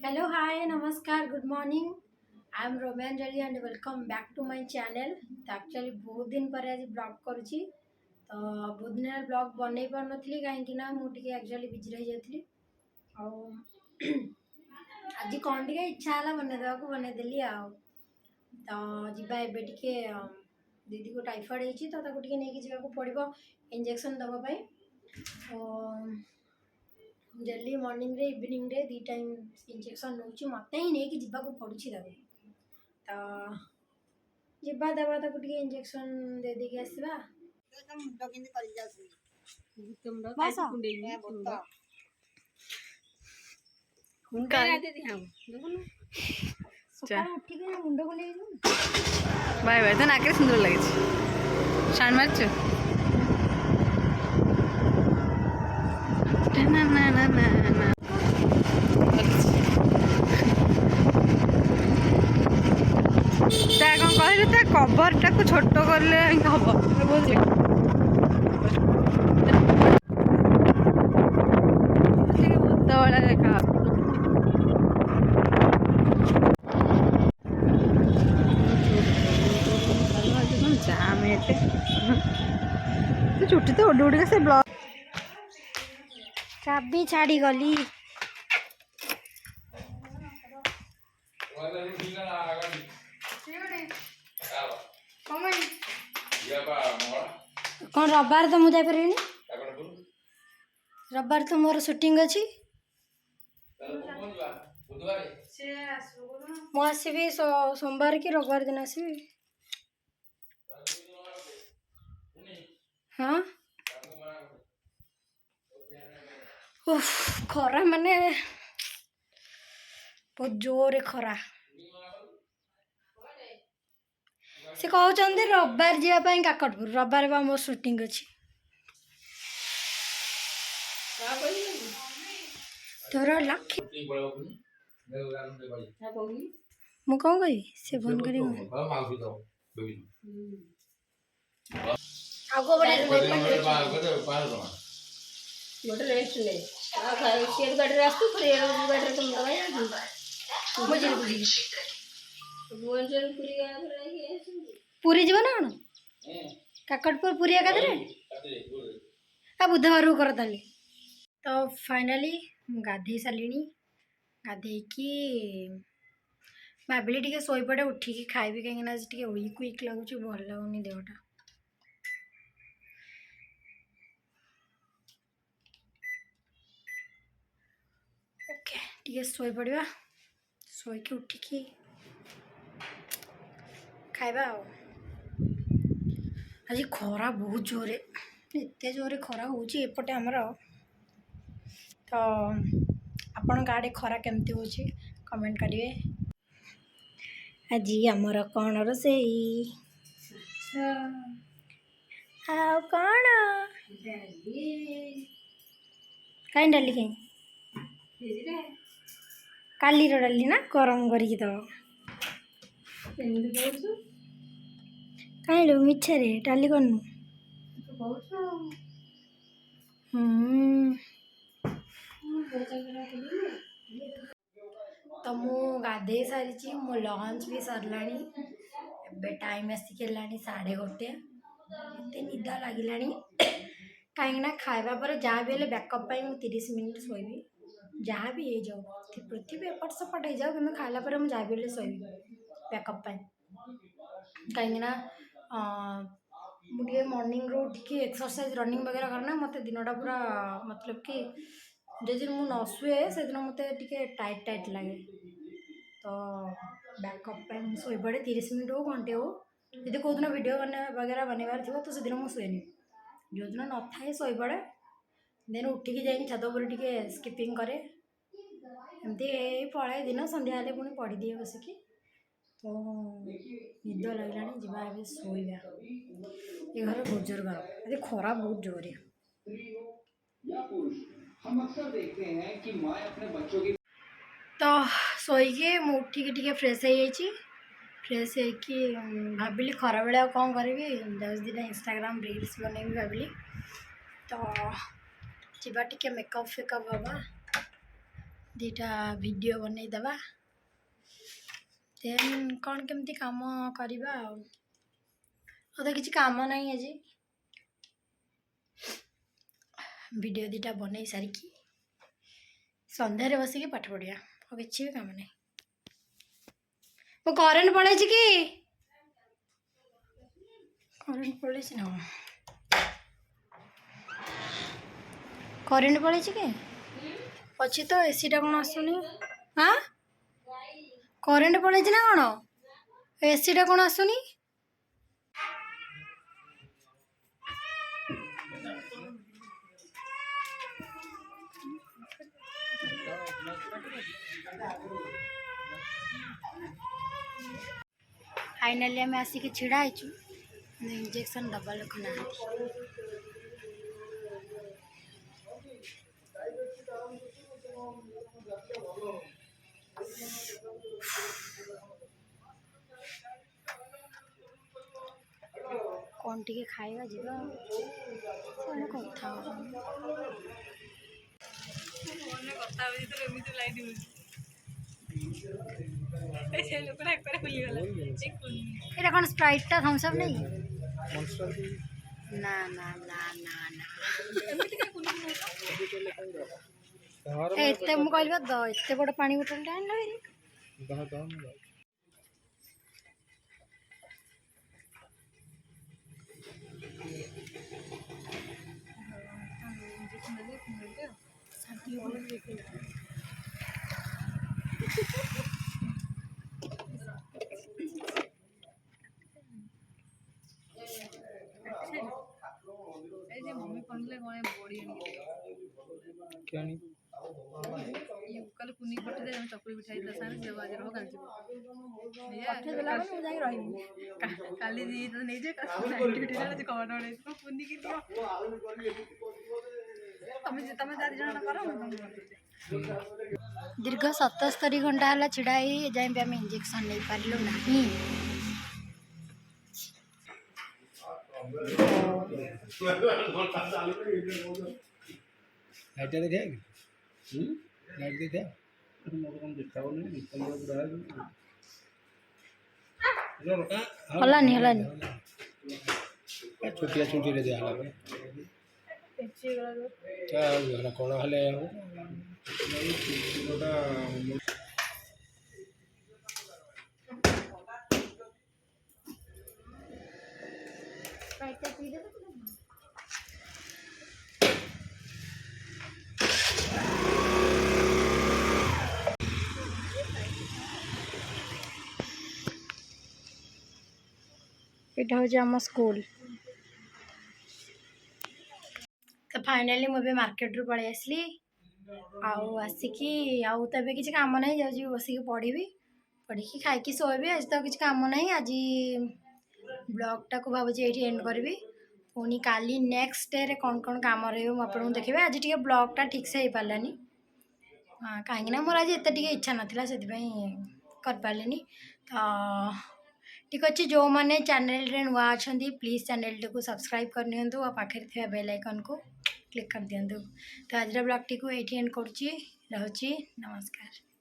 Hello, hi, namaskar, good morning. I am Roman Reddy and welcome back to my channel. तो actually बहुत दिन पर आज blog करुँची तो बहुत दिन ब्लॉग बनई पार नी कहीं मुझे एक्चुअली बिजी रही जाती आज कौन टे इच्छा है बनईदेवा बनईदेली तो जीवा एबे टिके दीदी को टाइफॉइड होती तो नहीं जावाक पड़ो इंजेक्शन दवाई डेली मॉर्निंग रे इवनिंग रे दी टाइम इंजेक्शन नौची मत ही नहीं कि पड़ुछि तो जीवा देवा इंजेक्शन दे देके आसवा बाय बाय तो नाके सुंदर लगे शान मार्च ना ना ना ना ना कौन कहले कवर टाक छोट कले हम भूत वाला देखा जाम छुट्टी तो उड़ उड़ से ब्लॉग चाबी छाड़ी गली कौन रविवार तो मुझे जापर रविवार तो मोर शूटिंग अच्छी मुझे सोमवार कि रविवार दिन आसबि हाँ उफ खरा माने बहुत जोर खरा से कहते रविवार जावाई काकटपुर रविवार बा मोर शूटिंग अच्छी तोर लक्ष्य मु कौन कही से फोन करी आगो बड़े गोटे रेस्ट ले सी गाड़ी रे आसतु फिर गाड़ी रे तुम दबाई बुझिल बुझिल भुवनेश्वर पुरी जीव ना काकटपुर पुरी एकादरे आ बुधवार को कर तो फाइनाली गाधे सारे गाधे भाविली टे शोपड़े उठिकी खाइबी कहीं वीक वीक लगुच भल लगुनि देहटा ओके टे शोपड़ा शोक उठिकी खाइबा आज खरा बहुत जोरे एत जोरे खरा होपटे आमर तो आपण आड़े खरा केमती हो कमेंट करेंगे आज आमर कौन रोसई आ कौन कहीं डाली कहीं काली डाली ना गरम करके दब कहीं लो मिछे डाली करनु तो मु गाधे सारी मो लंच भी सरला टाइम आसिक 1:30 एत निद लगे कहीं खाइबा पर जहाँ भी बैकअप 30 मिनिट शोबी जहाँ भी हो जाओ पृथ्वी एपट सेपट हो जाओ कि खाला मुझे जहाँ भी शोबी बैकअप कहीं मुझे मॉर्निंग रो उठिकी एक्सरसाइज रनिंग वगैरह करना मत दिनटा पूरा मतलब कि जो दिन मुझे न शुए से दिन मत टाइट टाइट लगे तो बैकअप शोपड़े 30 मिनिट हो घंटे हो यदि कौ दिन वीडियो वगैरह बनवार थी तो से दिन मुझे शुएनि जो दिन न था शोपड़े देन उठिकी जाए छात टे स्किपिंग करे एमती पढ़ाए दिन संध्या पुणी पढ़ी दिए बसिकी तो निद लगे जा शोवा ये घर बहुत जोर गरम अरे खरा बहुत जोर तो शोके मुठिकी टे फ्रेश हो फ्रेश हो भाविली खरा बेले कौन करी दिन इंस्टाग्राम रील्स बनैबी भाविली तो जीवा टे मेकअप फेकअप हवा दुईटा वीडियो बनईदबा देन कौन केमती काम करवा तो किसी काम नहीं आज वीडियो दुईटा बनई सारिकी संध्यारे बसिक पाठ पढ़िया और किसी भी काम नहीं मो करेन्ट पड़े कि करेन्ट पड़े ना करेन्ट पड़े कि अच्छी तो एसी टा कौन आसुनी हाँ करेन्ट पड़े ना कौन एसी टा कौन आसुनी फाइनाली आम आसिक छिड़ा होचु इंजेक्शन दबा लोक ना कौन टे खाଇବା ଯିବା କଣ କଥା এটা কোন স্প্রাইটটা থামস আপ নেই না না না না না ଏତେ ମୁଁ କହିଲି ବା ଏତେ ବଡ଼ ପାଣି ବୋତଲଟା ଆଣିଲ मम्मी पढ़ले गए बड़ी कल कुनी पटे दे चकुली बिठाई दसार जब आज रहो काल काली दी तो नहीं जे एक्टिविटी रे जे कवर डे तो कुनी की दियो तमे दादी जण करो दीर्घ 77 घंटा है छिड़ा जाए भी आम इंजेक्शन नहीं पार्लु नहीं हलानी हलानी छोटिया छुट्टी रे दिया कौन हेले এটা হচ্ছে আমার স্কুল तो फाइनाली मुझे मार्केट रू पलि आसली आसिकी आउ तो ए किसी काम नहीं जाऊँ बसिक पढ़ी पढ़ी खाई शोबी आज तो किसी काम नहीं आज ब्लॉगटा को भावुँ ये एंड करी पुणी काली नेक्स्ट डे रे कौन कौन काम रही आपको देखिए आज टी ब्लॉगटा ठीक से हो पारानी हाँ कहीं मोर आज एत इच्छा नाला से कर पारे तो ठीक अच्छे जो मैंने चैनल रे नुआ अच्छा प्लीज़ चैनल टी को सब्सक्राइब करनी और पाखे थे बेल आइकन को क्लिक कर दिंतु तो आज ब्लॉग टी को ये एंड करुँची नमस्कार।